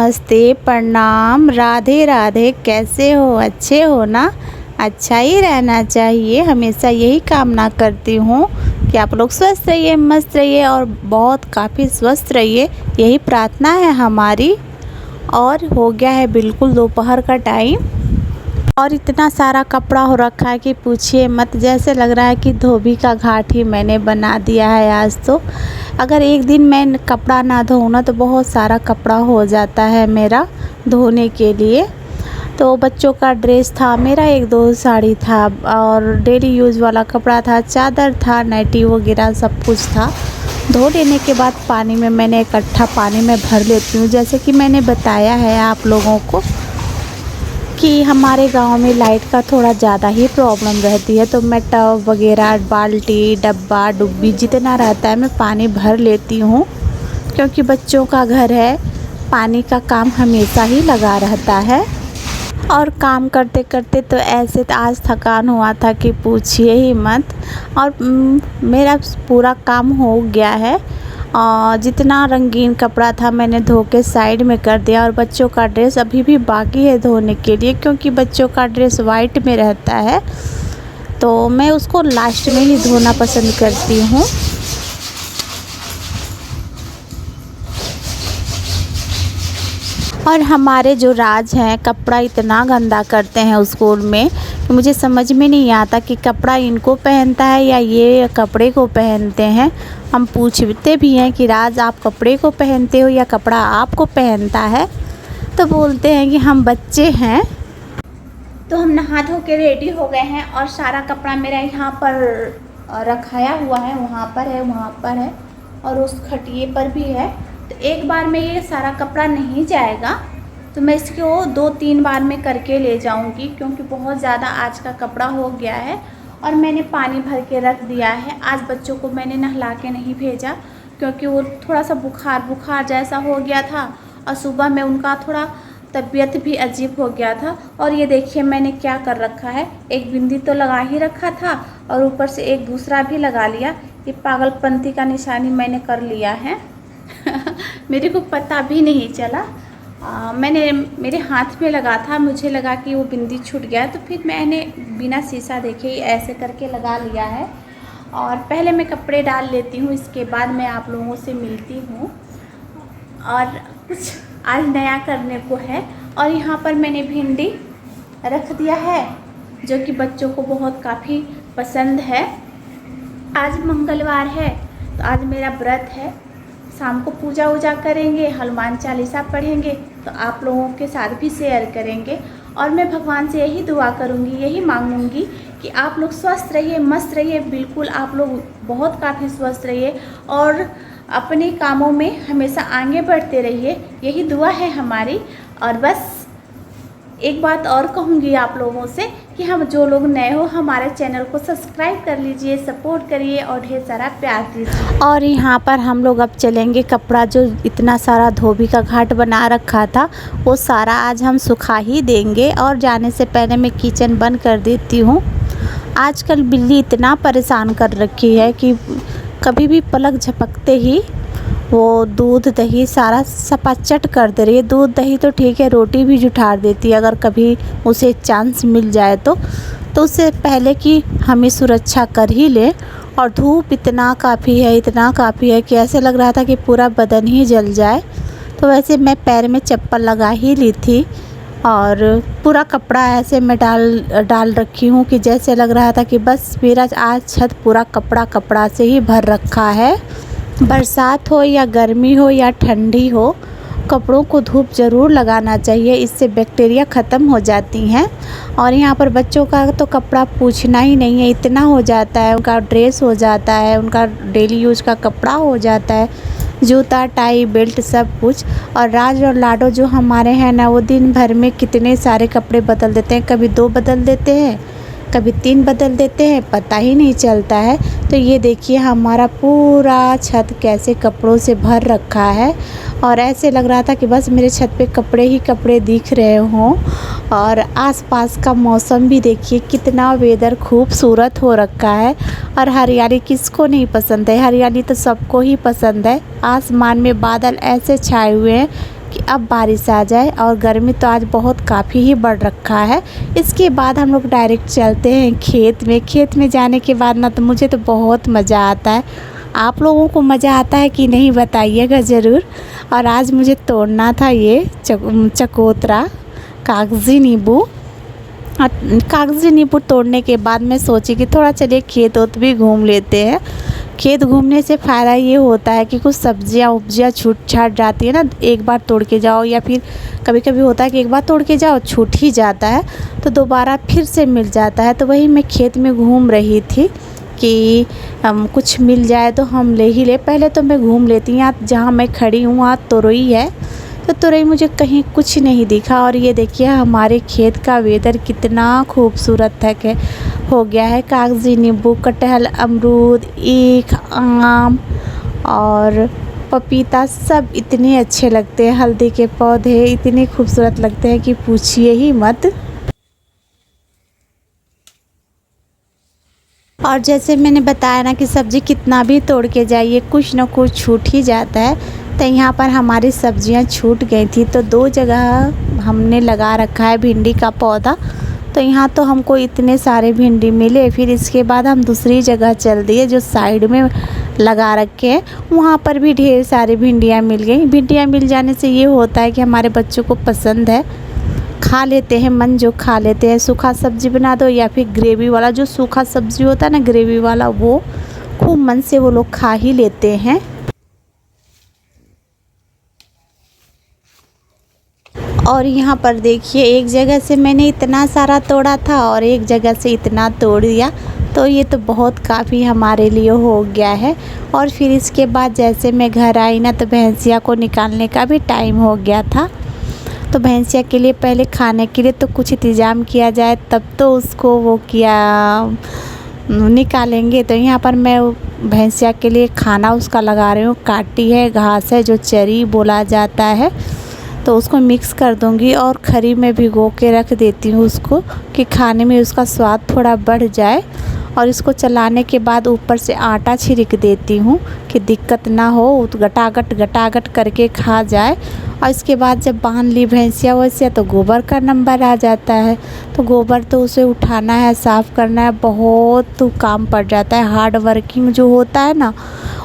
नमस्ते, प्रणाम, राधे राधे। कैसे हो? अच्छे हो ना? अच्छा ही रहना चाहिए। हमेशा यही कामना करती हूँ कि आप लोग स्वस्थ रहिए, मस्त रहिए और बहुत काफ़ी स्वस्थ रहिए। यही प्रार्थना है हमारी। और हो गया है बिल्कुल दोपहर का टाइम और इतना सारा कपड़ा हो रखा है कि पूछिए मत। जैसे लग रहा है कि धोबी का घाट ही मैंने बना दिया है आज तो। अगर एक दिन मैं कपड़ा ना धोऊँ ना तो बहुत सारा कपड़ा हो जाता है मेरा धोने के लिए। तो बच्चों का ड्रेस था, मेरा एक दो साड़ी था और डेली यूज़ वाला कपड़ा था, चादर था, नाइटी वगैरह सब कुछ था। धो लेने के बाद पानी में मैंने इकट्ठा पानी में भर लेती हूँ। जैसे कि मैंने बताया है आप लोगों को कि हमारे गांव में लाइट का थोड़ा ज़्यादा ही प्रॉब्लम रहती है, तो मैं टब वगैरह, बाल्टी, डब्बा डुब्बी जितना रहता है मैं पानी भर लेती हूँ। क्योंकि बच्चों का घर है, पानी का काम हमेशा ही लगा रहता है। और काम करते करते तो ऐसे तो आज थकान हुआ था कि पूछिए ही मत। और मेरा पूरा काम हो गया है और जितना रंगीन कपड़ा था मैंने धो के साइड में कर दिया। और बच्चों का ड्रेस अभी भी बाकी है धोने के लिए, क्योंकि बच्चों का ड्रेस वाइट में रहता है तो मैं उसको लास्ट में ही धोना पसंद करती हूँ। और हमारे जो राज हैं कपड़ा इतना गंदा करते हैं स्कूल में कि मुझे समझ में नहीं आता कि कपड़ा इनको पहनता है या ये कपड़े को पहनते हैं। हम पूछते भी हैं कि राज आप कपड़े को पहनते हो या कपड़ा आपको पहनता है, तो बोलते हैं कि हम बच्चे हैं। तो हम नहा धो के रेडी हो गए हैं और सारा कपड़ा मेरा यहाँ पर रखाया हुआ है, वहाँ पर है, वहाँ पर है और उस खटिए पर भी है। तो एक बार में ये सारा कपड़ा नहीं जाएगा, तो मैं इसको 2-3 बार में करके ले जाऊंगी, क्योंकि बहुत ज़्यादा आज का कपड़ा हो गया है। और मैंने पानी भर के रख दिया है। आज बच्चों को मैंने नहला के नहीं भेजा क्योंकि वो थोड़ा सा बुखार जैसा हो गया था और सुबह में उनका थोड़ा तबीयत भी अजीब हो गया था। और ये देखिए मैंने क्या कर रखा है, एक बिंदी तो लगा ही रखा था और ऊपर से एक दूसरा भी लगा लिया। ये पागलपंती का निशानी मैंने कर लिया है। मेरे को पता भी नहीं चला। मैंने मेरे हाथ में लगा था, मुझे लगा कि वो बिंदी छूट गया है, तो फिर मैंने बिना शीशा देखे ही ऐसे करके लगा लिया है। और पहले मैं कपड़े डाल लेती हूँ, इसके बाद मैं आप लोगों से मिलती हूँ। और कुछ आज नया करने को है। और यहाँ पर मैंने भिंडी रख दिया है जो कि बच्चों को बहुत काफ़ी पसंद है। आज मंगलवार है तो आज मेरा व्रत है। शाम को पूजा वूजा करेंगे, हनुमान चालीसा पढ़ेंगे, तो आप लोगों के साथ भी शेयर करेंगे। और मैं भगवान से यही दुआ करूँगी, यही मांगूंगी कि आप लोग स्वस्थ रहिए, मस्त रहिए। बिल्कुल आप लोग बहुत काफ़ी स्वस्थ रहिए और अपने कामों में हमेशा आगे बढ़ते रहिए, यही दुआ है हमारी। और बस एक बात और कहूँगी आप लोगों से कि हम जो लोग नए हो हमारे चैनल को सब्सक्राइब कर लीजिए, सपोर्ट करिए और ढेर सारा प्यार दीजिए। और यहाँ पर हम लोग अब चलेंगे, कपड़ा जो इतना सारा धोबी का घाट बना रखा था वो सारा आज हम सुखा ही देंगे। और जाने से पहले मैं किचन बंद कर देती हूँ। आजकल बिल्ली इतना परेशान कर रखी है कि कभी भी पलक झपकते ही वो दूध दही सारा सपाचट कर दे रही है। दूध दही तो ठीक है, रोटी भी जुठार देती है अगर कभी उसे चांस मिल जाए तो उससे पहले कि हमें सुरक्षा कर ही ले। और धूप इतना काफ़ी है, इतना काफ़ी है कि ऐसे लग रहा था कि पूरा बदन ही जल जाए। तो वैसे मैं पैर में चप्पल लगा ही ली थी और पूरा कपड़ा ऐसे मैं डाल रखी हूँ कि जैसे लग रहा था कि बस मेरा आज छत पूरा कपड़ा से ही भर रखा है। बरसात हो या गर्मी हो या ठंडी हो, कपड़ों को धूप ज़रूर लगाना चाहिए, इससे बैक्टीरिया ख़त्म हो जाती हैं। और यहाँ पर बच्चों का तो कपड़ा पूछना ही नहीं है, इतना हो जाता है, उनका ड्रेस हो जाता है, उनका डेली यूज का कपड़ा हो जाता है, जूता टाई बेल्ट सब कुछ। और राज और लाडो जो हमारे हैं ना, वो दिन भर में कितने सारे कपड़े बदल देते हैं, कभी 2 बदल देते हैं, कभी 3 बदल देते हैं, पता ही नहीं चलता है। तो ये देखिए हमारा पूरा छत कैसे कपड़ों से भर रखा है और ऐसे लग रहा था कि बस मेरे छत पे कपड़े ही कपड़े दिख रहे हों। और आसपास का मौसम भी देखिए कितना वेदर खूबसूरत हो रखा है। और हरियाली किसको नहीं पसंद है, हरियाली तो सबको ही पसंद है। आसमान में बादल ऐसे छाए हुए हैं कि अब बारिश आ जाए, और गर्मी तो आज बहुत काफ़ी ही बढ़ रखा है। इसके बाद हम लोग डायरेक्ट चलते हैं खेत में। खेत में जाने के बाद ना तो मुझे तो बहुत मज़ा आता है। आप लोगों को मज़ा आता है कि नहीं बताइएगा ज़रूर। और आज मुझे तोड़ना था ये चकोतरा, कागज़ी नींबू। कागज़ी नींबू तोड़ने के बाद मैं सोची कि थोड़ा चलिए खेत ओत भी घूम लेते हैं। खेत घूमने से फ़ायदा ये होता है कि कुछ सब्जियां उपजियाँ छूट छाट जाती है ना, एक बार तोड़ के जाओ, या फिर कभी कभी होता है कि एक बार तोड़ के जाओ छूट ही जाता है तो दोबारा फिर से मिल जाता है। तो वही मैं खेत में घूम रही थी कि हम कुछ मिल जाए तो हम ले ही ले। पहले तो मैं घूम लेती हूँ, यहाँ जहाँ मैं खड़ी हूँ वहाँ तोरई है, तो तुरई मुझे कहीं कुछ नहीं दिखा। और ये देखिए हमारे खेत का वेदर कितना खूबसूरत है कि हो गया है। कागज़ी नींबू, कटहल, अमरूद, ईख, आम और पपीता सब इतने अच्छे लगते हैं। हल्दी के पौधे इतने खूबसूरत लगते हैं कि पूछिए ही मत। और जैसे मैंने बताया ना कि सब्ज़ी कितना भी तोड़ के जाइए कुछ ना कुछ छूट ही जाता है। तो यहाँ पर हमारी सब्जियाँ छूट गई थी, तो 2 जगह हमने लगा रखा है भिंडी का पौधा। तो यहाँ तो हमको इतने सारे भिंडी मिले। फिर इसके बाद हम दूसरी जगह चल दिए जो साइड में लगा रखे हैं, वहाँ पर भी ढेर सारी भिंडियाँ मिल गई। भिंडियाँ मिल जाने से ये होता है कि हमारे बच्चों को पसंद है, खा लेते हैं, मन जो खा लेते हैं। सूखा सब्ज़ी बना दो या फिर ग्रेवी वाला, जो सूखा सब्ज़ी होता है ना ग्रेवी वाला, वो खूब मन से वो लोग खा ही लेते हैं। और यहाँ पर देखिए एक जगह से मैंने इतना सारा तोड़ा था और एक जगह से इतना तोड़ दिया, तो ये तो बहुत काफ़ी हमारे लिए हो गया है। और फिर इसके बाद जैसे मैं घर आई ना तो भैंसिया को निकालने का भी टाइम हो गया था। तो भैंसिया के लिए पहले खाने के लिए तो कुछ इंतज़ाम किया जाए, तब तो उसको वो किया निकालेंगे। तो यहाँ पर मैं भैंसिया के लिए खाना उसका लगा रही हूँ। काटी है, घास है जो चरी बोला जाता है, तो उसको मिक्स कर दूँगी और खरी में भिगो के रख देती हूँ उसको, कि खाने में उसका स्वाद थोड़ा बढ़ जाए। और इसको चलाने के बाद ऊपर से आटा छिड़क देती हूँ कि दिक्कत ना हो, तो गटागट करके खा जाए। और इसके बाद जब बांध ली भैंसिया वैसिया तो गोबर का नंबर आ जाता है। तो गोबर तो उसे उठाना है, साफ़ करना है, बहुत काम पड़ जाता है। हार्ड वर्किंग जो होता है ना,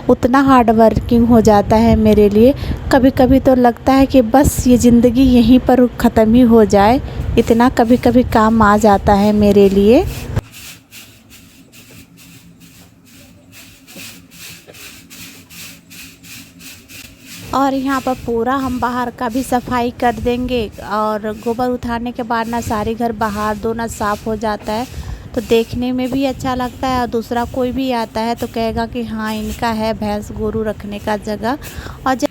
उतना हार्ड वर्किंग हो जाता है मेरे लिए। कभी कभी तो लगता है कि बस ये ज़िंदगी यहीं पर ख़त्म ही हो जाए, इतना कभी कभी काम आ जाता है मेरे लिए। और यहाँ पर पूरा हम बाहर का भी सफाई कर देंगे। और गोबर उठाने के बाद ना सारे घर बाहर दो ना साफ़ हो जाता है, तो देखने में भी अच्छा लगता है। और दूसरा कोई भी आता है तो कहेगा कि हाँ इनका है भैंस गोरू रखने का जगह।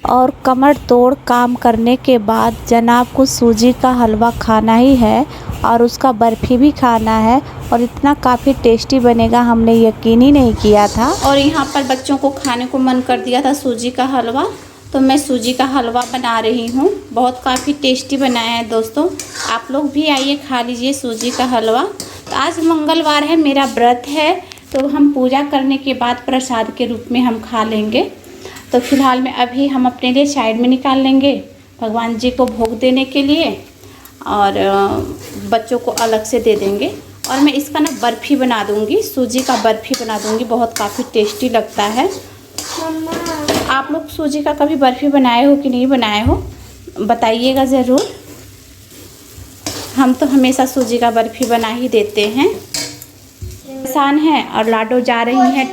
और कमर तोड़ काम करने के बाद जनाब को सूजी का हलवा खाना ही है और उसका बर्फ़ी भी खाना है। और इतना काफ़ी टेस्टी बनेगा, हमने यकीन ही नहीं किया था। और यहाँ पर बच्चों को खाने को मन कर दिया था सूजी का हलवा, तो मैं सूजी का हलवा बना रही हूँ। बहुत काफ़ी टेस्टी बनाया है दोस्तों, आप लोग भी आइए खा लीजिए सूजी का हलवा। तो आज मंगलवार है, मेरा व्रत है, तो हम पूजा करने के बाद प्रसाद के रूप में हम खा लेंगे। तो फिलहाल में अभी हम अपने लिए साइड में निकाल लेंगे भगवान जी को भोग देने के लिए, और बच्चों को अलग से दे देंगे। और मैं इसका ना बर्फ़ी बना दूँगी, सूजी का बर्फ़ी बना दूँगी, बहुत काफ़ी टेस्टी लगता है। आप लोग सूजी का कभी बर्फ़ी बनाए हो कि नहीं बनाए हो, बताइएगा ज़रूर। हम तो हमेशा सूजी का बर्फ़ी बना ही देते हैं। परेशान है और लाडो जा रही हैं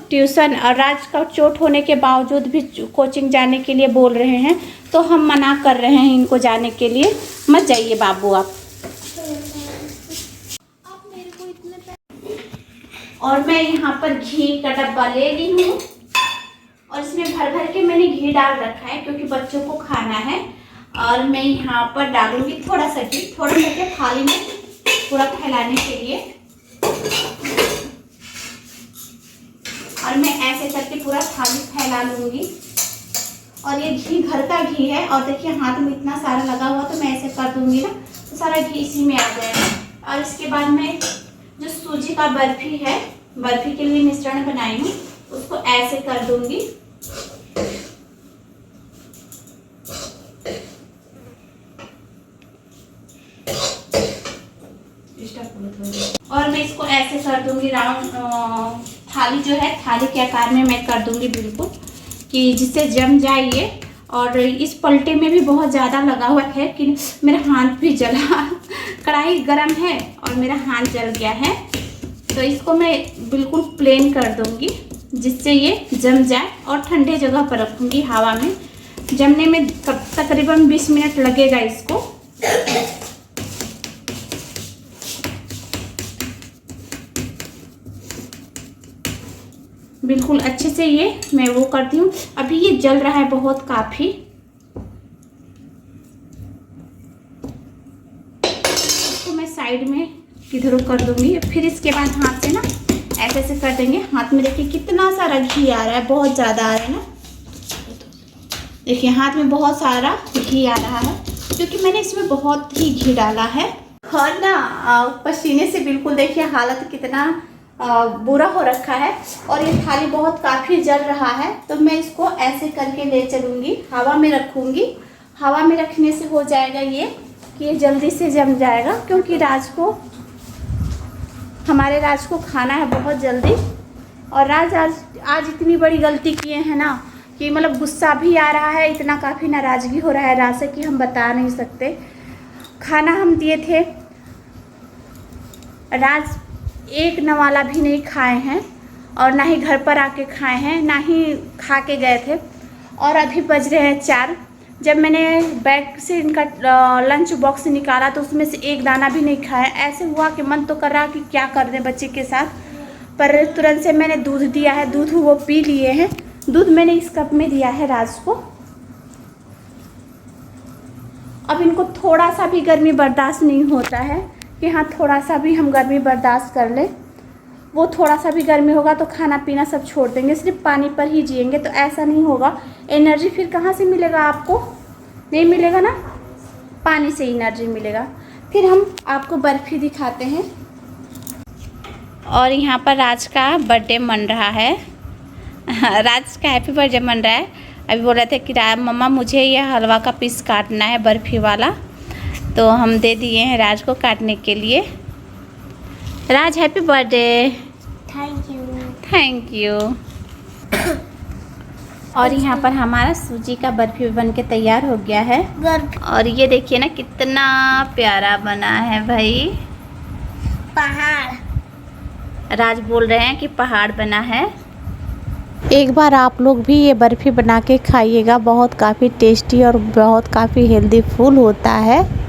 ट्यूशन, और राज का चोट होने के बावजूद भी कोचिंग जाने के लिए बोल रहे हैं, तो हम मना कर रहे हैं इनको जाने के लिए। मत जाइए बाबू आप। और मैं यहाँ पर घी का डब्बा ले ली हूँ और इसमें भर भर के मैंने घी डाल रखा है क्योंकि बच्चों को खाना है। और मैं यहाँ पर डालूंगी थोड़ा सा घी, थोड़ा सा के थाली में पूरा फैलाने के लिए। और मैं ऐसे करके पूरा थाली फैला लूँगी। और ये घी घर का घी है, और देखिए हाथ में इतना सारा लगा हुआ, तो मैं ऐसे कर दूँगी ना तो सारा घी इसी में आ जाएगा। और इसके बाद मैं जो सूजी का बर्फ़ी है, बर्फ़ी के लिए मिश्रण बनाई हूँ, उसको ऐसे कर दूँगी। और मैं इसको ऐसे कर दूंगी राउंड, थाली जो है थाली के आकार में मैं कर दूंगी बिल्कुल, कि जिससे जम जाए ये। और इस पलटे में भी बहुत ज़्यादा लगा हुआ है कि मेरा हाथ भी जला कढ़ाई गरम है और मेरा हाथ जल गया है। तो इसको मैं बिल्कुल प्लेन कर दूंगी जिससे ये जम जाए, और ठंडे जगह पर रखूंगी हवा में। जमने में तकरीबन 20 मिनट लगेगा इसको। बिल्कुल अच्छे से ये मैं वो करती हूँ। अभी ये जल रहा है बहुत काफ़ी। इसको मैं साइड में किधर कर दूंगी। फिर इसके बाद हाथ से ना ऐसे ऐसे कर देंगे। हाथ में देखिए कितना सारा घी आ रहा है, बहुत ज़्यादा आ रहा है ना। देखिए हाथ में बहुत सारा घी आ रहा है क्योंकि मैंने इसमें बहुत ही घी डाला है। और ना पसीने से बिल्कुल देखिए हालत कितना बुरा हो रखा है। और ये थाली बहुत काफ़ी जल रहा है, तो मैं इसको ऐसे करके ले चलूँगी, हवा में रखूँगी। हवा में रखने से हो जाएगा ये कि ये जल्दी से जम जाएगा, क्योंकि हमारे राज को खाना है बहुत जल्दी। और राज आज इतनी बड़ी गलती किए हैं ना कि मतलब गुस्सा भी आ रहा है, इतना काफ़ी नाराज़गी हो रहा है राज से कि हम बता नहीं सकते। खाना हम दिए थे, राज एक नवाला भी नहीं खाए हैं और ना ही घर पर आके खाए हैं, ना ही खा के गए थे। और अभी बज रहे हैं 4। जब मैंने बैग से इनका लंच बॉक्स निकाला तो उसमें से एक दाना भी नहीं खाया। ऐसे हुआ कि मन तो कर रहा कि क्या कर दें बच्चे के साथ, पर तुरंत से मैंने दूध दिया है, दूध वो पी लिए हैं। दूध मैंने इस कप में दिया है राज को। अब इनको थोड़ा सा भी गर्मी बर्दाश्त नहीं होता है कि हाँ थोड़ा सा भी हम गर्मी बर्दाश्त कर लें। वो थोड़ा सा भी गर्मी होगा तो खाना पीना सब छोड़ देंगे, सिर्फ पानी पर ही जिएंगे। तो ऐसा नहीं होगा। एनर्जी फिर कहाँ से मिलेगा आपको? नहीं मिलेगा ना, पानी से एनर्जी मिलेगा। फिर हम आपको बर्फ़ी दिखाते हैं। और यहाँ पर राज का बर्थडे मन रहा है। राज का हैप्पी बर्थडे मन रहा है। अभी बोल रहे थे कि मम्मा मुझे यह हलवा का पीस काटना है, बर्फ़ी वाला। तो हम दे दिए हैं राज को काटने के लिए। Raj happy birthday. Thank you. Thank you. और यहाँ पर हमारा सूजी का बर्फ़ी बन के तैयार हो गया है। और ये देखिए ना कितना प्यारा बना है भाई। पहाड़। राज बोल रहे हैं कि पहाड़ बना है। एक बार आप लोग भी ये बर्फ़ी बना के खाइएगा, बहुत काफ़ी टेस्टी और बहुत काफ़ी हेल्दी फूड होता है।